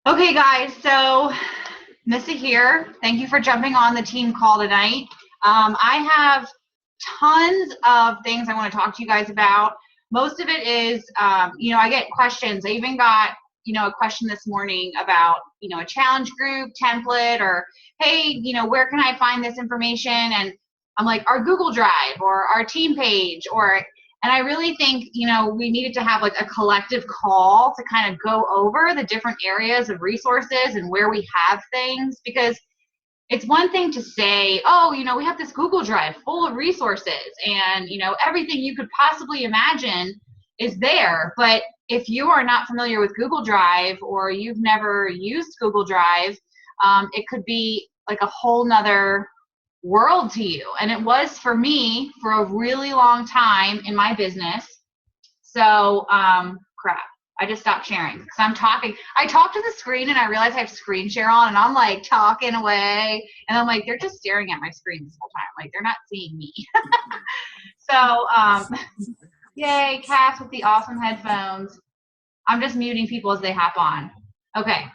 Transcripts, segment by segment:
Okay, guys, so Missa here. Thank you for jumping on the team call tonight. I have tons of things I want to talk to you guys about. Most of it is, I get questions. I even got, a question this morning about, a challenge group template or, hey, where can I find this information? And I'm like, our Google Drive or our team page and I really think, we needed to have like a collective call to kind of go over the different areas of resources and where we have things, because it's one thing to say, oh, we have this Google Drive full of resources and, everything you could possibly imagine is there. But if you are not familiar with Google Drive or you've never used Google Drive, it could be like a whole nother world to you. And it was for me for a really long time in my business. So, crap. I just stopped sharing because I'm talking. I talk to the screen and I realize I have screen share on and I'm like talking away. And I'm like, they're just staring at my screen this whole time. Like they're not seeing me. So, yay, Cass with the awesome headphones. I'm just muting people as they hop on. Okay.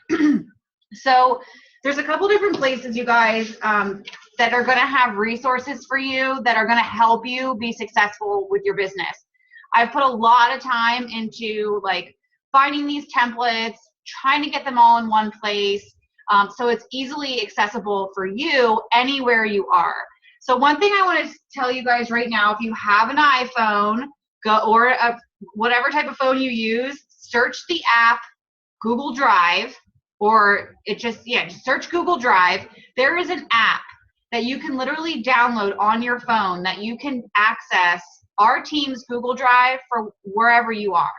So there's a couple different places, you guys, that are going to have resources for you that are going to help you be successful with your business. I've put a lot of time into like finding these templates, trying to get them all in one place, so it's easily accessible for you anywhere you are. So one thing I want to tell you guys right now, if you have an iPhone, or whatever type of phone you use, search the app Google Drive, or just search Google Drive. There is an app that you can literally download on your phone that you can access our team's Google Drive for wherever you are.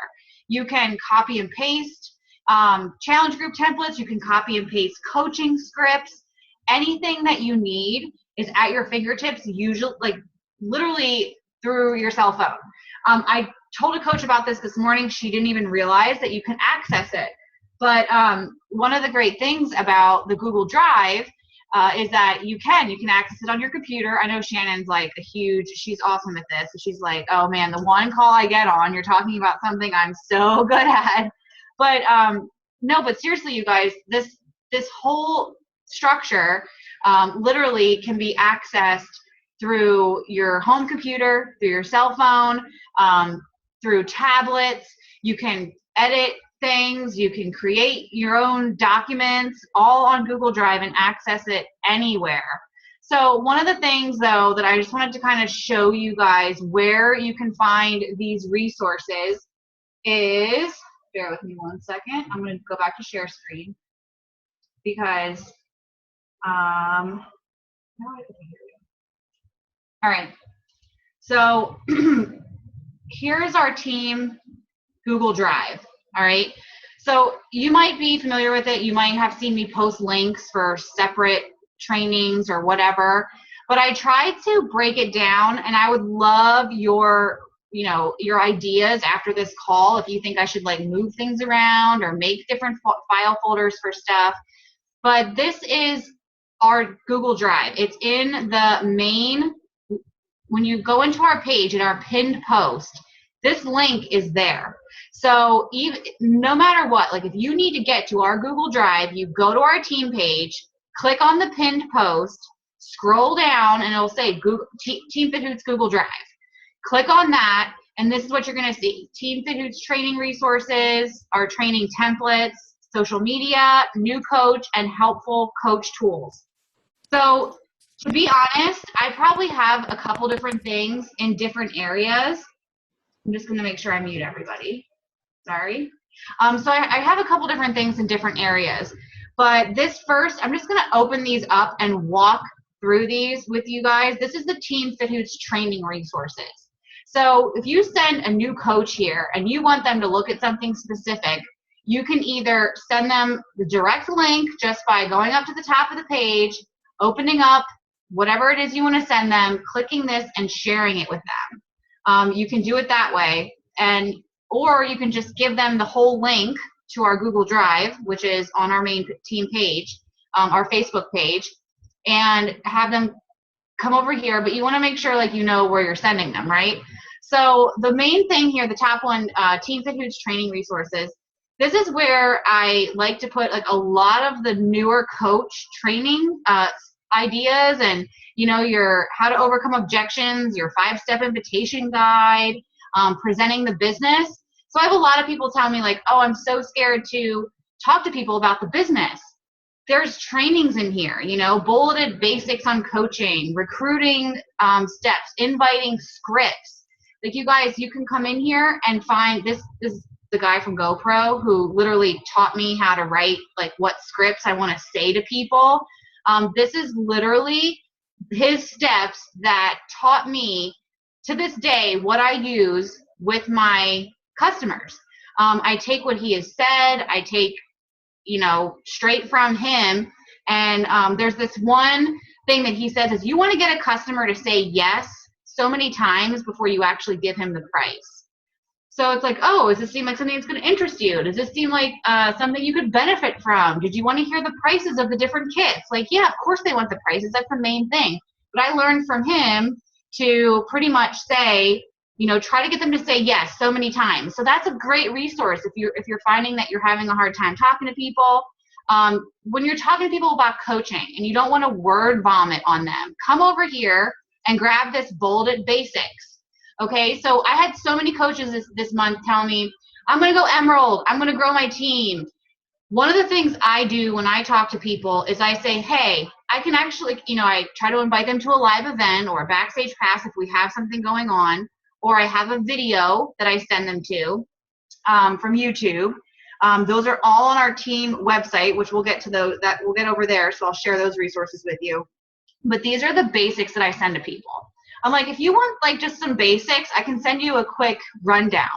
You can copy and paste challenge group templates. You can copy and paste coaching scripts. Anything that you need is at your fingertips, usually, like literally through your cell phone. I told a coach about this morning. She didn't even realize that you can access it. But one of the great things about the Google Drive is that you can access it on your computer. I know Shannon's like she's awesome at this. She's like, oh man, the one call I get on, you're talking about something I'm so good at. But no, but seriously, you guys, this whole structure literally can be accessed through your home computer, through your cell phone, through tablets. You can edit things, you can create your own documents all on Google Drive and access it anywhere. So one of the things though that I just wanted to kind of show you guys where you can find these resources is, bear with me one second, I'm going to go back to share screen because now I can hear you. All right, so here's our team Google Drive. All right, so you might be familiar with it. You might have seen me post links for separate trainings or whatever, but I tried to break it down, and I would love your ideas after this call if you think I should like move things around or make different file folders for stuff. But this is our Google Drive. It's in the main, when you go into our page in our pinned post, this link is there. So no matter what, like if you need to get to our Google Drive, you go to our team page, click on the pinned post, scroll down, and it'll say Team Fit Hoots Google Drive. Click on that, and this is what you're going to see. Team Fit Hoots training resources, our training templates, social media, new coach, and helpful coach tools. So to be honest, I probably have a couple different things in different areas. I'm just going to make sure I mute everybody. Sorry. So I have a couple different things in different areas. But this first, I'm just going to open these up and walk through these with you guys. This is the Team Fit Hoots training resources. So if you send a new coach here and you want them to look at something specific, you can either send them the direct link just by going up to the top of the page, opening up whatever it is you want to send them, clicking this, and sharing it with them. You can do it that way, or you can just give them the whole link to our Google Drive, which is on our main team page, our Facebook page, and have them come over here. But you want to make sure like you know where you're sending them, right? So the main thing here, the top one, Team Fit Hoots training resources. this is where I like to put like a lot of the newer coach training ideas, and your how to overcome objections, your 5-step invitation guide, presenting the business. So I have a lot of people tell me like, oh, I'm so scared to talk to people about the business. There's trainings in here, bulleted basics on coaching, recruiting steps, inviting scripts. Like, you guys, you can come in here and find this is the guy from GoPro who literally taught me how to write like what scripts I want to say to people. This is literally his steps that taught me to this day what I use with my customers. I take what he has said, I take straight from him. And there's this one thing that he says is you want to get a customer to say yes so many times before you actually give him the price. So it's like, oh, does this seem like something that's going to interest you? Does this seem like something you could benefit from? Did you want to hear the prices of the different kits? Like, yeah, of course they want the prices. That's the main thing. But I learned from him to pretty much say, try to get them to say yes so many times. So that's a great resource if you're finding that you're having a hard time talking to people. When you're talking to people about coaching and you don't want to word vomit on them, come over here and grab this bolded basics. Okay, so I had so many coaches this month tell me, I'm going to go Emerald, I'm going to grow my team. One of the things I do when I talk to people is I say, hey, I can actually, I try to invite them to a live event or a backstage pass if we have something going on, or I have a video that I send them to from YouTube. Those are all on our team website, which we'll get to those, that we'll get over there. So I'll share those resources with you. But these are the basics that I send to people. I'm like, if you want like just some basics, I can send you a quick rundown.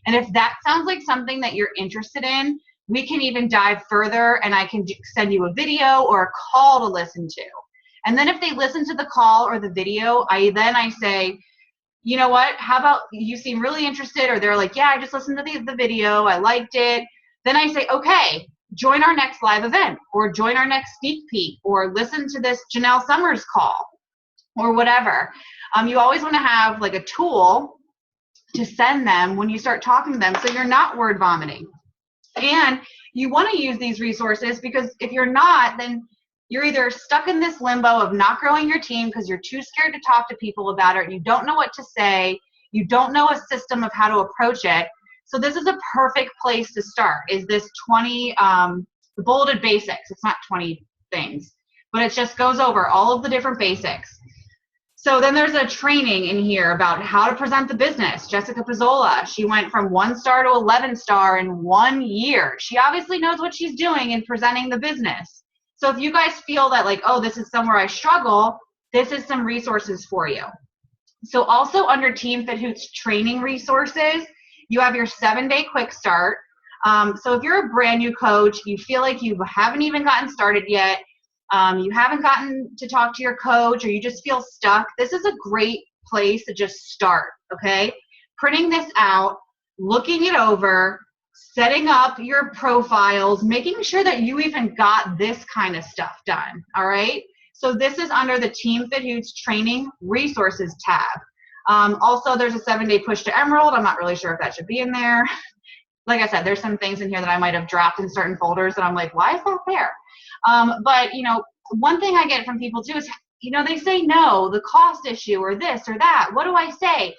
And if that sounds like something that you're interested in, we can even dive further and I can send you a video or a call to listen to. And then if they listen to the call or the video, I say, you know what, how about you seem really interested, or they're like, yeah, I just listened to the video, I liked it. Then I say, okay, join our next live event, or join our next sneak peek, or listen to this Janelle Summers call, or whatever. You always want to have like a tool to send them when you start talking to them so you're not word vomiting. And you want to use these resources because if you're not, then you're either stuck in this limbo of not growing your team because you're too scared to talk to people about it, you don't know what to say, you don't know a system of how to approach it. So this is a perfect place to start, is this 20 bolded basics. It's not 20 things, but it just goes over all of the different basics. So then there's a training in here about how to present the business. Jessica Pizzola, she went from 1-star to 11-star in 1 year. She obviously knows what she's doing in presenting the business. So if you guys feel that like, oh, this is somewhere I struggle, this is some resources for you. So also under Team Fit Hoots training resources, you have your 7-day quick start. So if you're a brand new coach, you feel like you haven't even gotten started yet, you haven't gotten to talk to your coach, or you just feel stuck, this is a great place to just start, okay? Printing this out, looking it over, setting up your profiles, making sure that you even got this kind of stuff done, all right? So this is under the Team Fit Hoots Training Resources tab. Also, there's a 7-day push to Emerald. I'm not really sure if that should be in there. Like I said, there's some things in here that I might have dropped in certain folders that I'm like, why is that there? But, one thing I get from people too is, they say no, the cost issue or this or that. What do I say?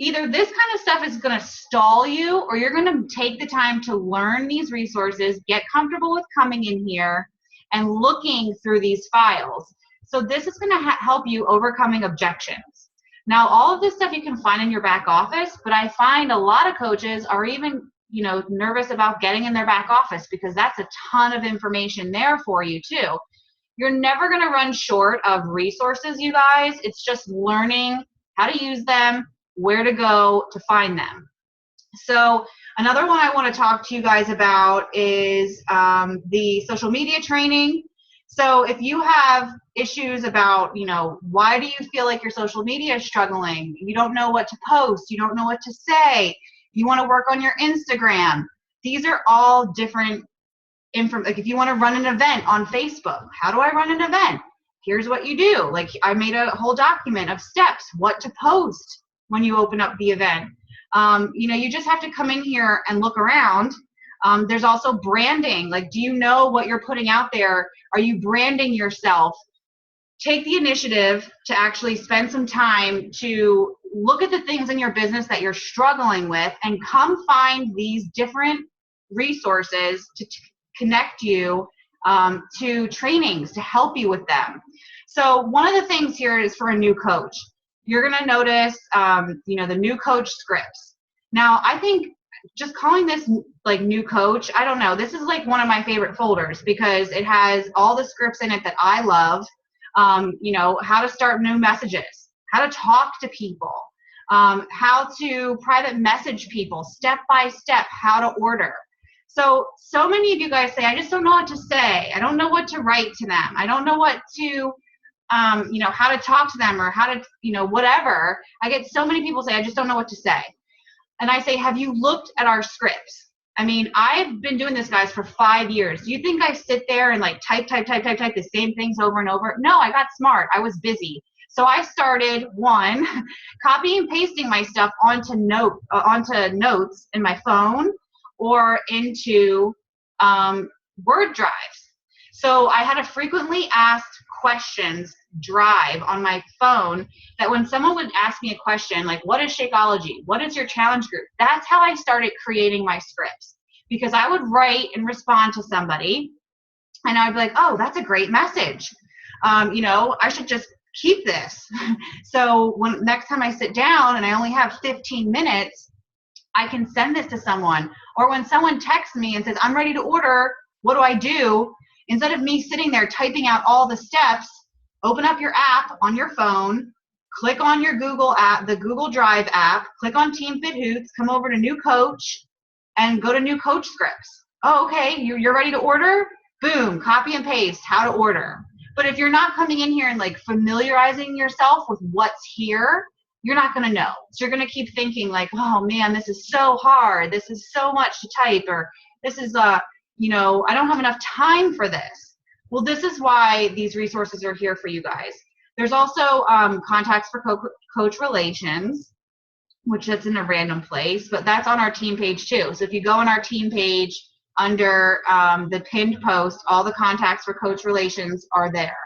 Either this kind of stuff is going to stall you, or you're going to take the time to learn these resources, get comfortable with coming in here and looking through these files. So this is going to help you overcoming objections. Now, all of this stuff you can find in your back office, but I find a lot of coaches are even, nervous about getting in their back office because that's a ton of information there for you too. You're never going to run short of resources, you guys. It's just learning how to use them, where to go to find them. So another one I want to talk to you guys about is the social media training. So if you have issues about, why do you feel like your social media is struggling? You don't know what to post. You don't know what to say. You want to work on your Instagram. These are all different like if you want to run an event on Facebook, how do I run an event? Here's what you do. Like I made a whole document of steps, what to post when you open up the event. You just have to come in here and look around. There's also branding. Like, do you know what you're putting out there? Are you branding yourself? Take the initiative to actually spend some time to look at the things in your business that you're struggling with and come find these different resources to connect you to trainings to help you with them. So one of the things here is for a new coach. You're going to notice, the new coach scripts. Now, I think just calling this like new coach, I don't know. This is like one of my favorite folders because it has all the scripts in it that I love. How to start new messages, how to talk to people, how to private message people, step by step, how to order. So many of you guys say, I just don't know what to say. I don't know what to write to them. I don't know what to, how to talk to them or how to, whatever. I get so many people say, I just don't know what to say. And I say, have you looked at our scripts? I mean, I've been doing this, guys, for 5 years. Do you think I sit there and like type the same things over and over? No, I got smart. I was busy. So I started, one, copy and pasting my stuff onto notes in my phone or into Word drives. So I had a frequently asked questions drive on my phone that when someone would ask me a question like, what is Shakeology? What is your challenge group? That's how I started creating my scripts, because I would write and respond to somebody and I'd be like, oh, that's a great message. I should just keep this. So when next time I sit down and I only have 15 minutes, I can send this to someone. Or when someone texts me and says, I'm ready to order, what do I do? Instead of me sitting there typing out all the steps, open up your app on your phone, click on your Google app, the Google Drive app, click on Team Fit Hoots, come over to New Coach, and go to New Coach Scripts. Oh, okay, you're ready to order? Boom, copy and paste, how to order. But if you're not coming in here and like familiarizing yourself with what's here, you're not going to know. So you're going to keep thinking like, oh man, this is so hard. This is so much to type, or this is, I don't have enough time for this. Well, this is why these resources are here for you guys. There's also contacts for coach relations, which that's in a random place, but that's on our team page too. So if you go on our team page under the pinned post, all the contacts for coach relations are there.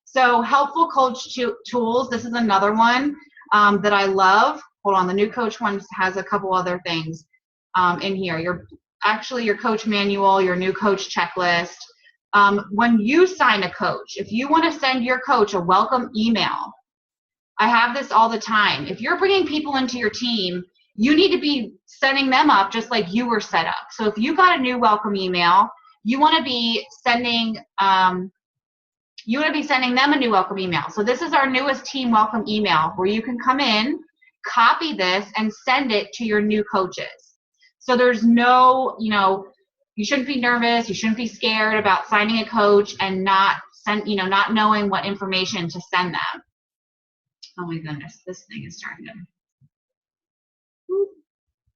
So helpful coach tools, this is another one that I love. Hold on, the New Coach one has a couple other things in here. Your coach manual, your new coach checklist. When you sign a coach, if you want to send your coach a welcome email, I have this all the time. If you're bringing people into your team, you need to be setting them up just like you were set up. So if you got a new welcome email, you want to be sending them a new welcome email. So this is our newest team welcome email where you can come in, copy this, and send it to your new coaches. So there's no, you shouldn't be nervous. You shouldn't be scared about signing a coach and not knowing what information to send them. Oh my goodness, this thing is starting to.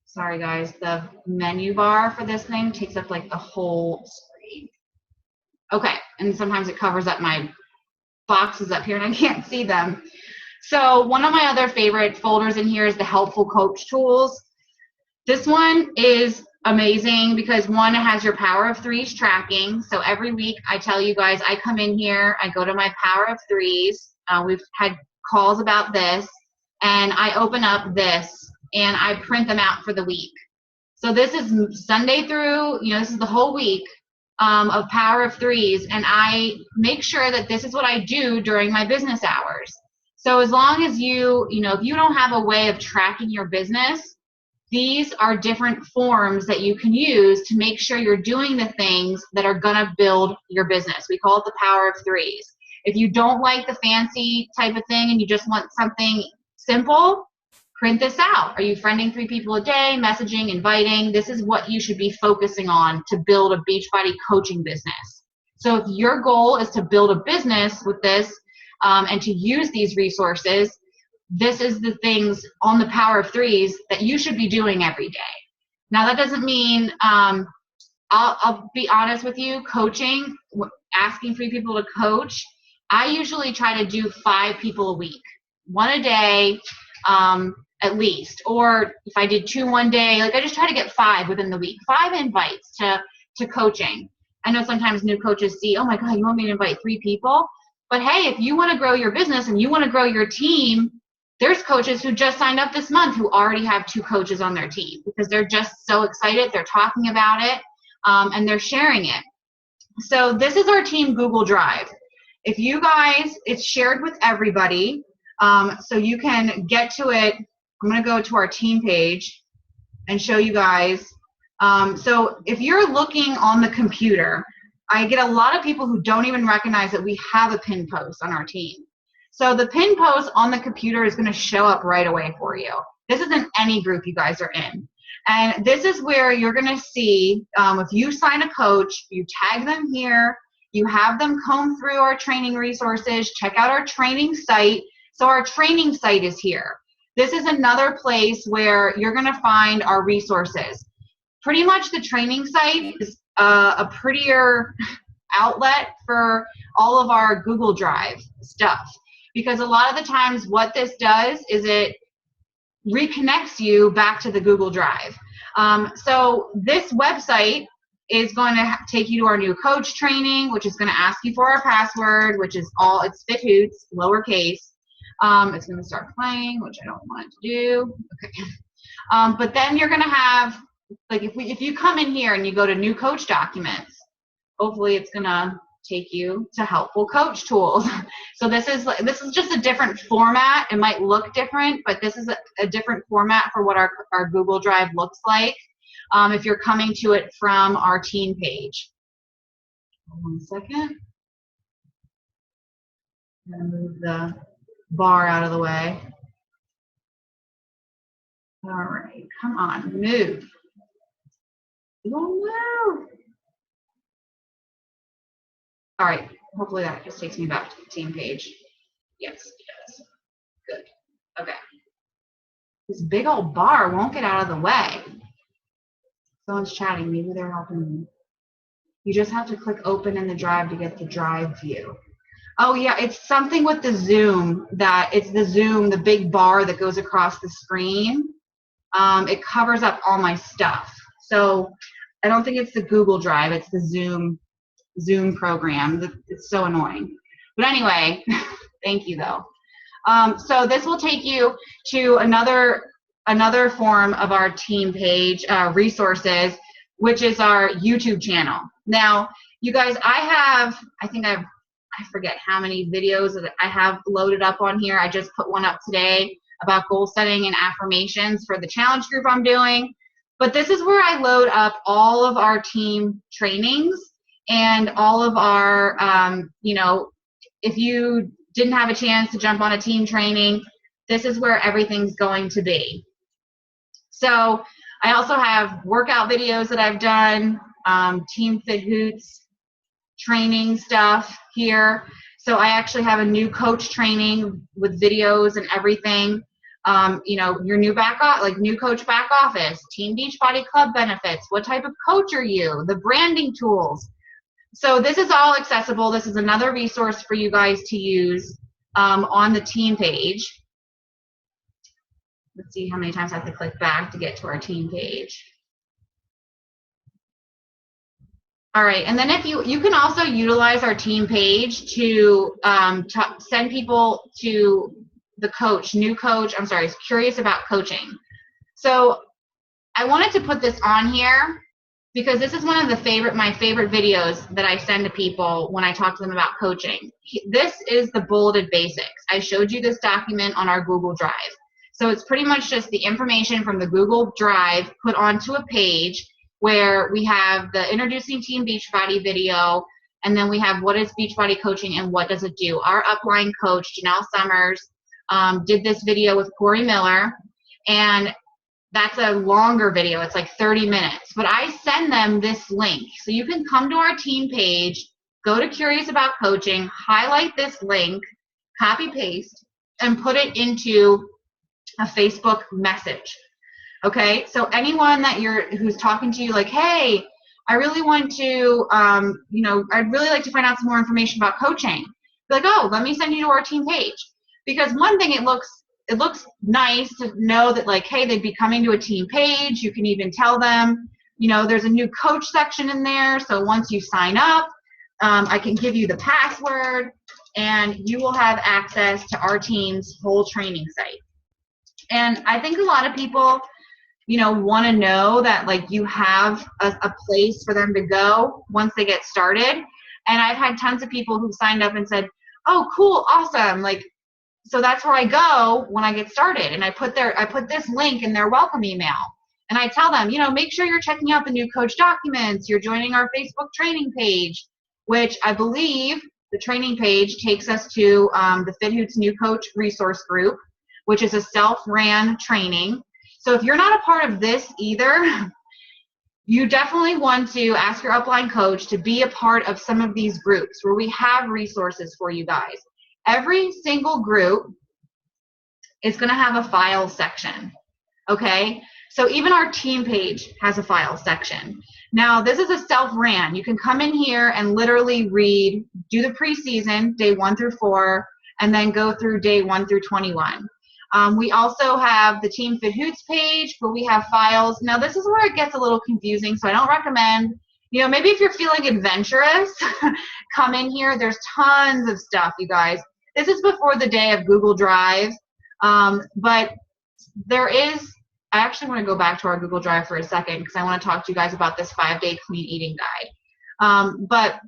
Sorry guys, the menu bar for this thing takes up like the whole screen. Okay, and sometimes it covers up my boxes up here and I can't see them. So one of my other favorite folders in here is the helpful coach tools. This one is amazing because one, it has your Power of Threes tracking. So every week I tell you guys, I come in here, I go to my Power of Threes. We've had calls about this, and I open up this and I print them out for the week. So this is Sunday through, this is the whole week of Power of Threes, and I make sure that this is what I do during my business hours. So as long as if you don't have a way of tracking your business, these are different forms that you can use to make sure you're doing the things that are going to build your business. We call it the Power of Threes. If you don't like the fancy type of thing and you just want something simple, print this out. Are you friending 3 people a day, messaging, inviting? This is what you should be focusing on to build a Beachbody coaching business. So if your goal is to build a business with this and to use these resources, this is the things on the Power of Threes that you should be doing every day. Now, that doesn't mean, I'll be honest with you, coaching, asking 3 people to coach, I usually try to do 5 people a week, 1 a day, at least. Or if I did 2 one day, like I just try to get 5 within the week, 5 invites to coaching. I know sometimes new coaches see, oh my God, you want me to invite 3 people? But hey, if you want to grow your business and you want to grow your team, there's coaches who just signed up this month who already have 2 coaches on their team because they're just so excited. They're talking about it and they're sharing it. So this is our team Google Drive. If you guys, it's shared with everybody, so you can get to it. I'm going to go to our team page and show you guys. So if you're looking on the computer, I get a lot of people who don't even recognize that we have a pin post on our team. So the pin post on the computer is going to show up right away for you. This is in any group you guys are in. And this is where you're going to see, if you sign a coach, you tag them here, you have them comb through our training resources, check out our training site. So our training site is here. This is another place where you're going to find our resources. Pretty much the training site is a prettier outlet for all of our Google Drive stuff. Because a lot of the times what this does is it reconnects you back to the Google Drive. So this website is going to take you to our new coach training, which is going to ask you for our password, which is it's FitHoots, lowercase. It's going to start playing, which I don't want it to do. Okay. But then you're going to have, like if you come in here and you go to new coach documents, hopefully it's going to take you to helpful coach tools. So this is just a different format. It might look different, but this is a different format for what our Google Drive looks like if you're coming to it from our team page. 1 second. I'm going to move the bar out of the way. All right, come on, move. Oh, no. All right, hopefully that just takes me back to the team page. Yes, it does. Good. Okay. This big old bar won't get out of the way. Someone's chatting. Maybe they're helping me. You just have to click open in the drive to get the drive view. Oh, yeah, it's something with the Zoom the big bar that goes across the screen. It covers up all my stuff. So I don't think it's the Google Drive. It's the Zoom program. It's so annoying. But anyway, thank you though. So this will take you to another form of our team page, resources, which is our YouTube channel. Now, you guys, I forget how many videos that I have loaded up on here. I just put one up today about goal setting and affirmations for the challenge group I'm doing. But this is where I load up all of our team trainings and all of our, if you didn't have a chance to jump on a team training, this is where everything's going to be. So I also have workout videos that I've done, Team FitHoots training stuff here. So I actually have a new coach training with videos and everything. Your new new coach back office, Team Beachbody Club benefits, what type of coach are you, the branding tools. So this is all accessible. This is another resource for you guys to use on the team page. Let's see how many times I have to click back to get to our team page. All right, and then if you can also utilize our team page to send people to the coach, curious about coaching. So I wanted to put this on here because this is one of my favorite videos that I send to people when I talk to them about coaching. This is the bulleted basics. I showed you this document on our Google Drive. So it's pretty much just the information from the Google Drive put onto a page where we have the Introducing Team Beachbody video, and then we have what is Beachbody coaching and what does it do. Our upline coach, Janelle Summers, did this video with Corey Miller, and that's a longer video. It's like 30 minutes. But I send them this link. So you can come to our team page, go to Curious About Coaching, highlight this link, copy paste, and put it into a Facebook message. Okay? So anyone who's talking to you like, hey, I really want to, I'd really like to find out some more information about coaching. Be like, oh, let me send you to our team page. Because one thing, it looks it looks nice to know that, like, hey, they'd be coming to a team page. You can even tell them, you know, there's a new coach section in there. So once you sign up, I can give you the password and you will have access to our team's whole training site. And I think a lot of people, you know, want to know that, like, you have a place for them to go once they get started. And I've had tons of people who signed up and said, oh, cool, awesome. Like, so that's where I go when I get started. And I put this link in their welcome email. And I tell them, you know, make sure you're checking out the new coach documents. You're joining our Facebook training page, which I believe the training page takes us to the FitHoots New Coach Resource Group, which is a self-ran training. So if you're not a part of this either, you definitely want to ask your upline coach to be a part of some of these groups where we have resources for you guys. Every single group is going to have a file section, okay? So even our team page has a file section. Now, this is a self-ran. You can come in here and literally read, do the preseason, day 1 through 4, and then go through day 1 through 21. We also have the Team FitHoots page where we have files. Now, this is where it gets a little confusing, so I don't recommend, you know, maybe if you're feeling adventurous, come in here. There's tons of stuff, you guys. This is before the day of Google Drive, but there is, I actually want to go back to our Google Drive for a second because I want to talk to you guys about this 5-day clean eating guide. But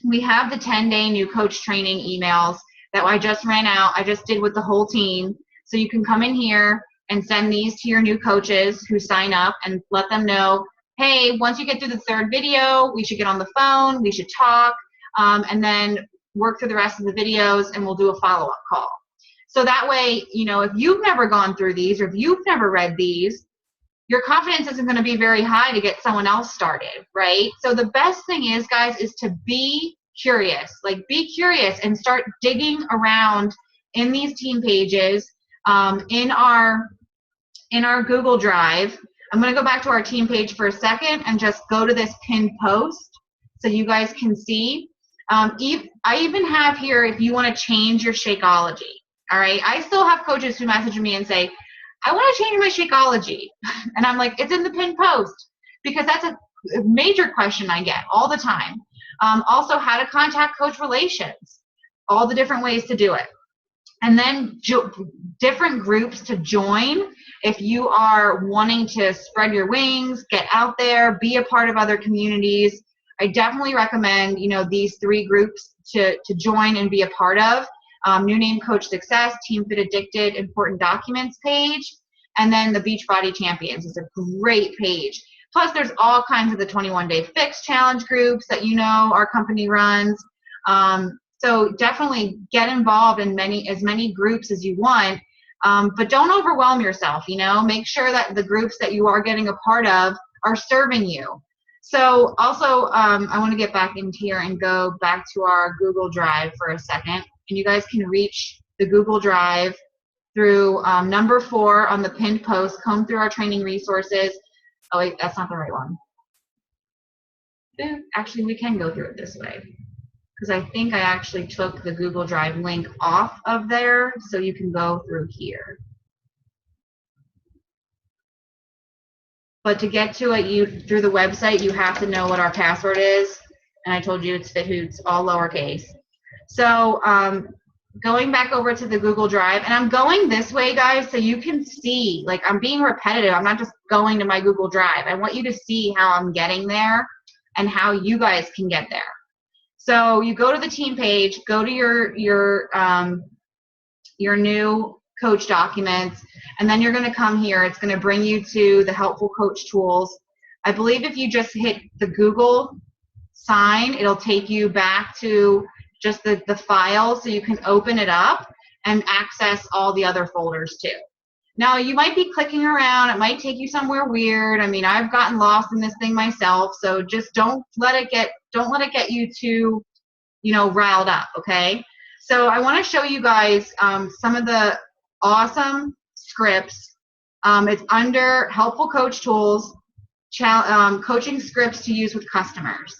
we have the 10-day new coach training emails that I just ran out. I just did with the whole team. So you can come in here and send these to your new coaches who sign up and let them know, hey, once you get through the 3rd video, we should get on the phone, we should talk, and then work through the rest of the videos, and we'll do a follow-up call. So that way, you know, if you've never gone through these or if you've never read these, your confidence isn't going to be very high to get someone else started, right? So the best thing is, guys, is to be curious. Like, be curious and start digging around in these team pages, in our Google Drive. I'm going to go back to our team page for a second and just go to this pinned post so you guys can see. I even have here, if you want to change your Shakeology. All right, I still have coaches who message me and say, I want to change my Shakeology. And I'm like, it's in the pinned post, because that's a major question I get all the time. Also, how to contact Coach Relations, all the different ways to do it. And then different groups to join if you are wanting to spread your wings, get out there, be a part of other communities. I definitely recommend, you know, these 3 groups to join and be a part of. New Name Coach Success, Team Fit Addicted, Important Documents page, and then the Beachbody Champions is a great page. Plus, there's all kinds of the 21-day fix challenge groups that, you know, our company runs. So definitely get involved in as many groups as you want, but don't overwhelm yourself, you know. Make sure that the groups that you are getting a part of are serving you. So also, I want to get back into here and go back to our Google Drive for a second. And you guys can reach the Google Drive through number 4 on the pinned post, comb through our training resources. Oh, wait, that's not the right one. Actually, we can go through it this way, because I think I actually took the Google Drive link off of there, so you can go through here. But to get to it through the website, you have to know what our password is. And I told you it's FitHoots, all lowercase. So going back over to the Google Drive, and I'm going this way, guys, so you can see, like, I'm being repetitive. I'm not just going to my Google Drive. I want you to see how I'm getting there and how you guys can get there. So you go to the team page, go to your new coach documents, and then you're going to come here. It's going to bring you to the helpful coach tools. I believe if you just hit the Google sign, it'll take you back to just the file, so you can open it up and access all the other folders too. Now, you might be clicking around. It might take you somewhere weird. I mean, I've gotten lost in this thing myself, so just don't let it get you too, you know, riled up, okay? So I want to show you guys some of the awesome scripts. It's under Helpful Coach Tools, coaching scripts to use with customers.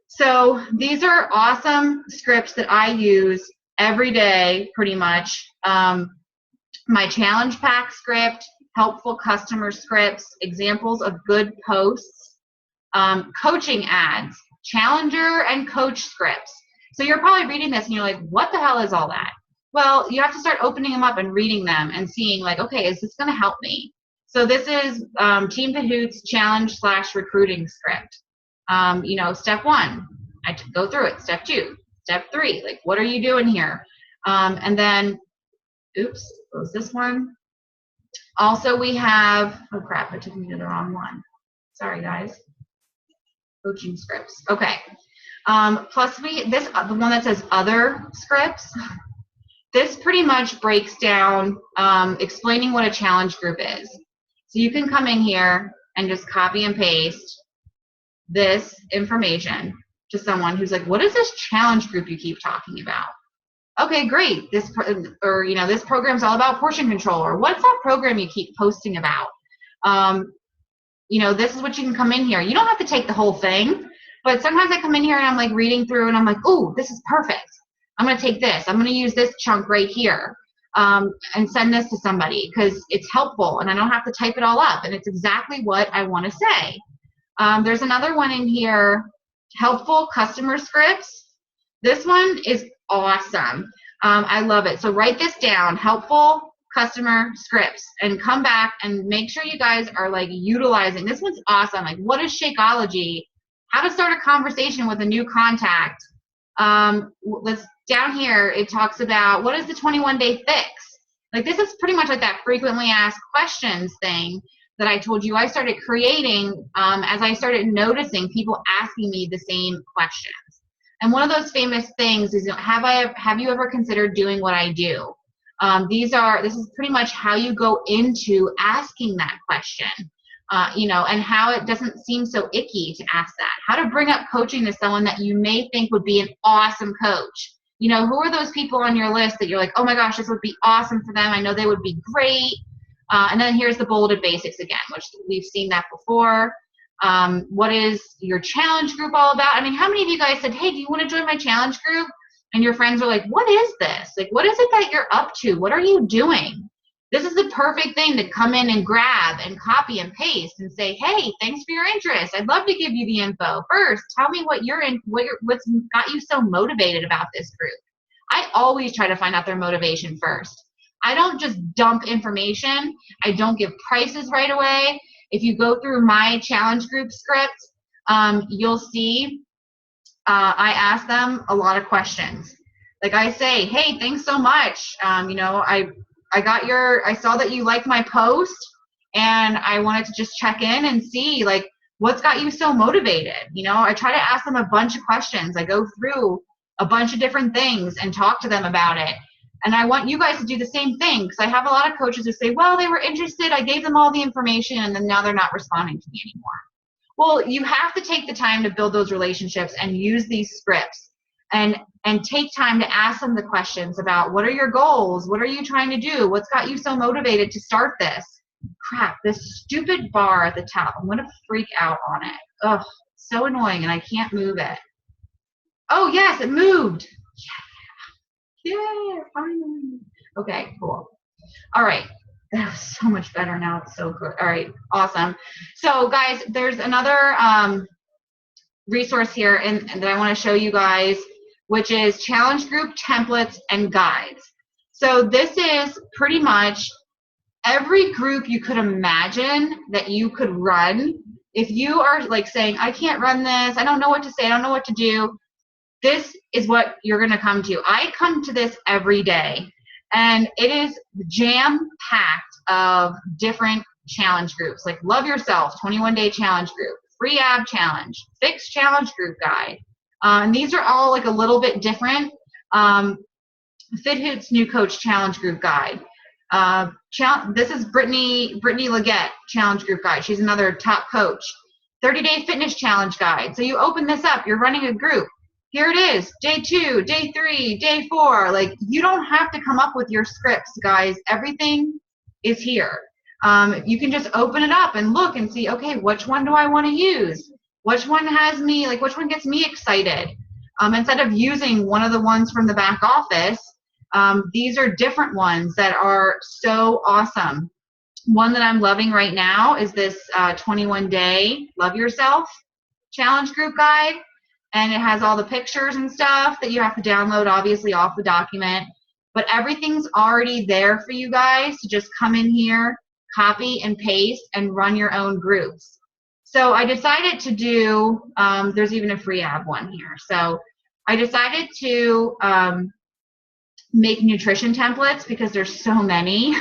So these are awesome scripts that I use every day, pretty much, my challenge pack script, helpful customer scripts, examples of good posts, coaching ads, challenger and coach scripts. So you're probably reading this and you're like, what the hell is all that? Well, you have to start opening them up and reading them and seeing like, okay, is this going to help me? So this is Team Cahoots challenge / recruiting script. Step 1, I go through it. Step 2, step 3, like what are you doing here? And then, oops, close this one. Also, we have, oh crap, it took me to the wrong one. Sorry, guys. Coaching scripts. Okay. Plus the one that says other scripts. This pretty much breaks down explaining what a challenge group is. So you can come in here and just copy and paste this information to someone who's like, what is this challenge group you keep talking about? Okay, great. This program's all about portion control, or what's that program you keep posting about? This is what you can come in here. You don't have to take the whole thing, but sometimes I come in here and I'm like reading through and I'm like, ooh, this is perfect. I'm going to take this. I'm going to use this chunk right here and send this to somebody because it's helpful and I don't have to type it all up and it's exactly what I want to say. There's another one in here, helpful customer scripts. This one is awesome. I love it. So write this down, helpful customer scripts, and come back and make sure you guys are like utilizing. This one's awesome. Like, what is Shakeology? How to start a conversation with a new contact. Let's down here, it talks about what is the 21-day fix? Like this is pretty much like that frequently asked questions thing that I told you I started creating as I started noticing people asking me the same questions. And one of those famous things is, have you ever considered doing what I do? This is pretty much how you go into asking that question, and how it doesn't seem so icky to ask that. How to bring up coaching to someone that you may think would be an awesome coach. Who are those people on your list that you're like, oh my gosh, this would be awesome for them. I know they would be great. And then here's the bulleted basics again, which we've seen that before. What is your challenge group all about? I mean, how many of you guys said, hey, do you want to join my challenge group? And your friends are like, what is this? Like, what is it that you're up to? What are you doing? This is the perfect thing to come in and grab and copy and paste and say, hey, thanks for your interest. I'd love to give you the info. First, tell me what's got you so motivated about this group. I always try to find out their motivation first. I don't just dump information. I don't give prices right away. If you go through my challenge group script, you'll see I ask them a lot of questions. Like I say, hey, thanks so much. I saw that you liked my post and I wanted to just check in and see like what's got you so motivated. I try to ask them a bunch of questions. I go through a bunch of different things and talk to them about it. And I want you guys to do the same thing because I have a lot of coaches who say, well, they were interested. I gave them all the information and then now they're not responding to me anymore. Well, you have to take the time to build those relationships and use these scripts and take time to ask them the questions about what are your goals? What are you trying to do? What's got you so motivated to start this? Crap, this stupid bar at the top. I'm going to freak out on it. Ugh, so annoying and I can't move it. Oh, yes, it moved. Yeah, finally. Okay, cool. All right. That was so much better now. It's so good. All right, awesome. So, guys, there's another resource here and that I want to show you guys, which is challenge group templates and guides. So this is pretty much every group you could imagine that you could run. If you are like saying, I can't run this, I don't know what to say, I don't know what to do, this is what you're going to come to. I come to this every day, and it is jam-packed of different challenge groups, like Love Yourself, 21-day challenge group, Free Ab Challenge, Fix Challenge Group Guide. And these are all like a little bit different. FitHoot's New Coach Challenge Group Guide. This is Brittany Leggett Challenge Group Guide. She's another top coach. 30-Day Fitness Challenge Guide. So you open this up, you're running a group. Here it is, day 2, day 3, day 4. Like, you don't have to come up with your scripts, guys. Everything is here. You can just open it up and look and see, okay, which one do I want to use? Which one has me, like, which one gets me excited? Instead of using one of the ones from the back office, These are different ones that are so awesome. One that I'm loving right now is this 21-day Love Yourself Challenge Group Guide. And it has all the pictures and stuff that you have to download, obviously, off the document. But everything's already there for you guys to just come in here, copy and paste, and run your own groups. So I decided to do, there's even a free app one here. So I decided to make nutrition templates because there's so many.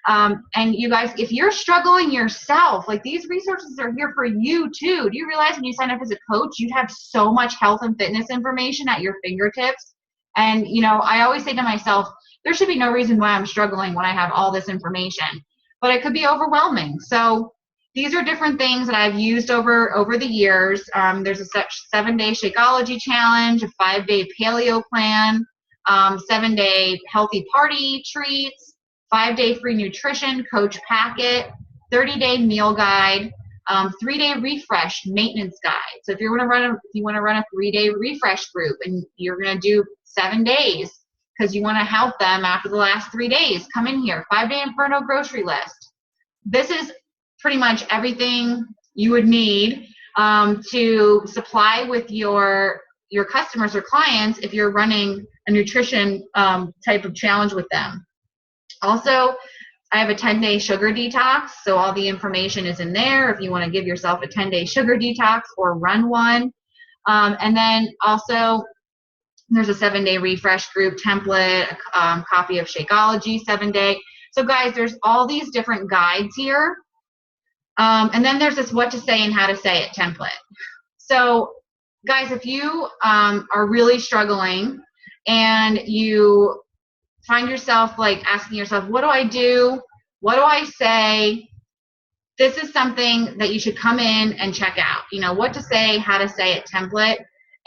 And you guys, if you're struggling yourself, like these resources are here for you too. Do you realize when you sign up as a coach, you'd have so much health and fitness information at your fingertips? And, you know, I always say to myself, there should be no reason why I'm struggling when I have all this information, but it could be overwhelming. So these are different things that I've used over the years. There's a 7-day Shakeology challenge, a 5-day paleo plan, 7-day healthy party treats, 5-day free nutrition coach packet, 30-day meal guide, 3-day refresh maintenance guide. So if you want to run a 3-day refresh group and you're going to do 7 days because you want to help them after the last 3 days, come in here. 5-day Inferno grocery list. This is pretty much everything you would need to supply with your customers or clients if you're running a nutrition type of challenge with them. Also, I have a 10-day sugar detox, so all the information is in there if you want to give yourself a 10-day sugar detox or run one. And then also, there's a 7-day refresh group template, a copy of Shakeology 7-day. So guys, there's all these different guides here. And then there's this what to say and how to say it template. So guys, if you are really struggling and you find yourself like asking yourself, what do I do? What do I say? This is something that you should come in and check out. You know, what to say, how to say it template,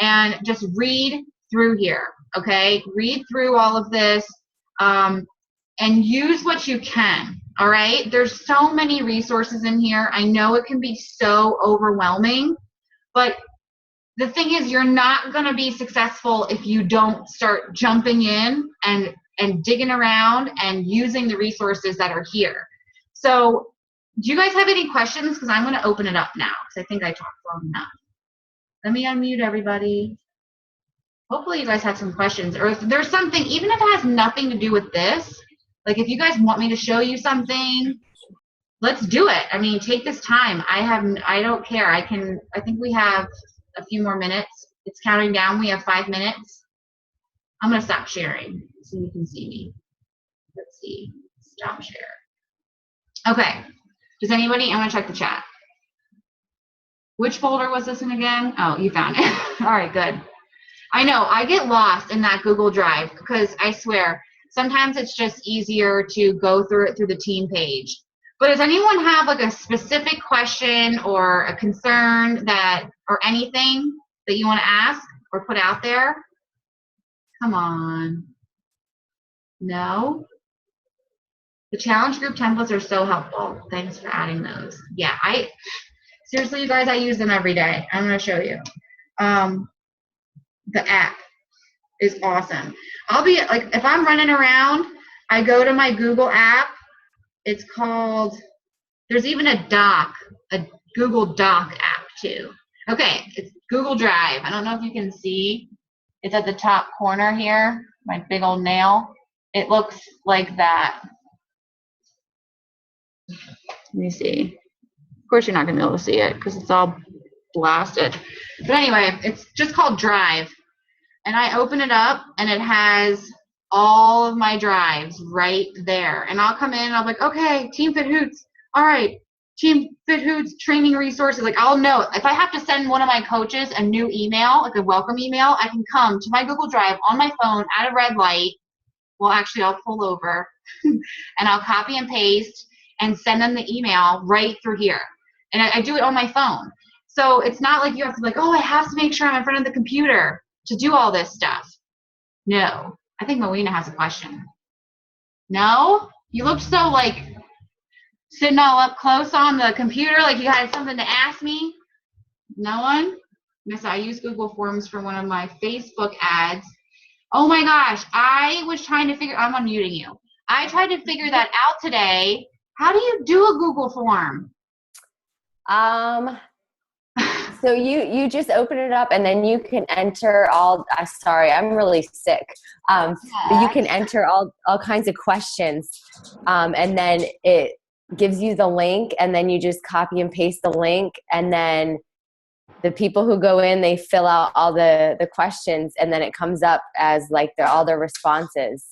and just read through here, okay? Read through all of this and use what you can, all right? There's so many resources in here. I know it can be so overwhelming, but the thing is, you're not going to be successful if you don't start jumping in and digging around and using the resources that are here. So do you guys have any questions? Because I'm going to open it up now because I think I talked long enough. Let me unmute everybody. Hopefully you guys have some questions, or if there's something, even if it has nothing to do with this, like if you guys want me to show you something, let's do it. I mean, take this time. I don't care. I think we have a few more minutes. It's counting down. We have 5 minutes. I'm going to stop sharing so you can see me. Let's see. Stop share. Okay. Does anybody? I'm going to check the chat. Which folder was this in again? Oh, you found it. All right, good. I know. I get lost in that Google Drive because I swear, sometimes it's just easier to go through it through the team page. But does anyone have like a specific question or a concern or anything that you want to ask or put out there? Come on. No? The challenge group templates are so helpful. Thanks for adding those. Yeah, seriously, you guys, I use them every day. I'm going to show you. The app is awesome. I'll be like, if I'm running around, I go to my Google app. It's called, there's even a Google Doc app too. Okay, it's Google Drive. I don't know if you can see. It's at the top corner here, my big old nail. It looks like that. Let me see. Of course, you're not going to be able to see it because it's all blasted. But anyway, it's just called Drive. And I open it up, and it has all of my drives right there. And I'll come in, and I'll be like, okay, Team Fit Hoots. All right, Team Fit Hoots training resources. Like, I'll know. If I have to send one of my coaches a new email, like a welcome email, I can come to my Google Drive on my phone at a red light. Well, actually, I'll pull over, and I'll copy and paste and send them the email right through here. And I do it on my phone. So it's not like you have to be like, oh, I have to make sure I'm in front of the computer to do all this stuff. No. I think Moena has a question. No? You looked so like sitting all up close on the computer like you had something to ask me. No one? Yes, I use Google Forms for one of my Facebook ads. Oh my gosh, I was trying to figure, I'm unmuting you. I tried to figure that out today. How do you do a Google form? So you just open it up and then you can enter all. Sorry, I'm really sick. But you can enter all kinds of questions, and then it gives you the link, and then you just copy and paste the link, and then the people who go in, they fill out all the questions, and then it comes up as like all their responses.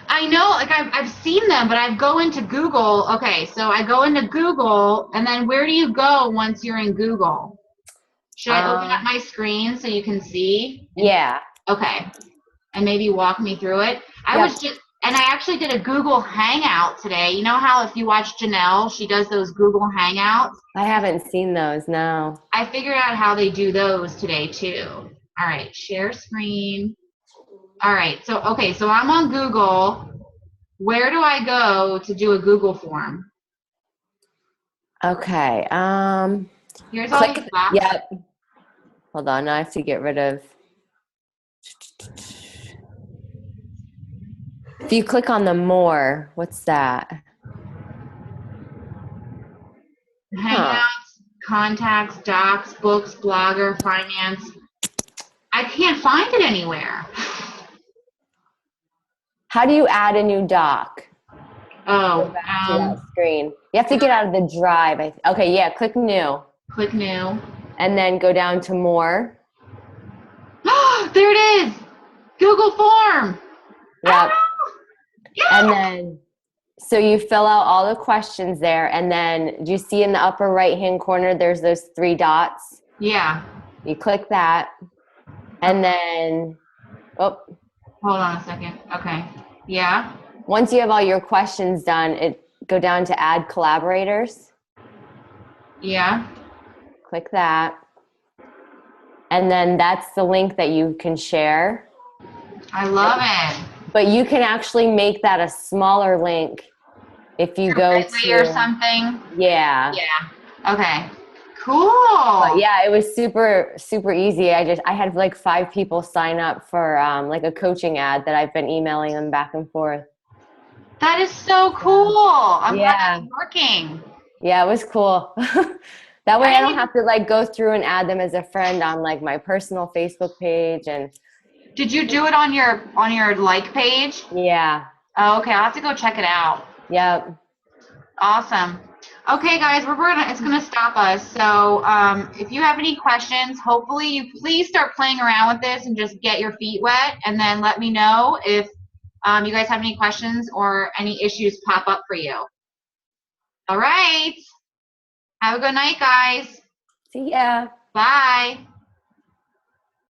I know, like I've seen them, but I go into Google. Okay, so I go into Google, and then where do you go once you're in Google? Should I open up my screen so you can see? Yeah. Okay, and maybe walk me through it. And I actually did a Google Hangout today. You know how if you watch Janelle, she does those Google Hangouts? I haven't seen those, no. I figured out how they do those today too. All right, share screen. All right, so I'm on Google. Where do I go to do a Google form? Okay. Here's all these boxes. Yep. Hold on, I have to get rid of. If you click on the more, what's that? Hangouts, contacts, docs, books, blogger, finance. I can't find it anywhere. How do you add a new doc? Oh, Go back to that screen. You have to get out of the drive. Okay, yeah, click new. Click new. And then go down to more. There it is. Google form. Yep. Yeah. And then, so you fill out all the questions there. And then, do you see in the upper right-hand corner, there's those 3 dots? Yeah. You click that. And then, hold on a second. Okay. Yeah. Once you have all your questions done, go down to add collaborators. Yeah. Click that. And then that's the link that you can share. I love it. But you can actually make that a smaller link if you go to or something. Yeah. Yeah. Okay. Cool. But yeah, it was super, super easy. I had like 5 people sign up for like a coaching ad that I've been emailing them back and forth. That is so cool. I'm glad it's working. Yeah, it was cool. That way I don't have to like go through and add them as a friend on like my personal Facebook page. And did you do it on your like page? Yeah. Oh, okay. I'll have to go check it out. Yep. Awesome. Okay, guys, it's gonna stop us. So if you have any questions, hopefully you please start playing around with this and just get your feet wet, and then let me know if you guys have any questions or any issues pop up for you. All right. Have a good night, guys. See ya. Bye.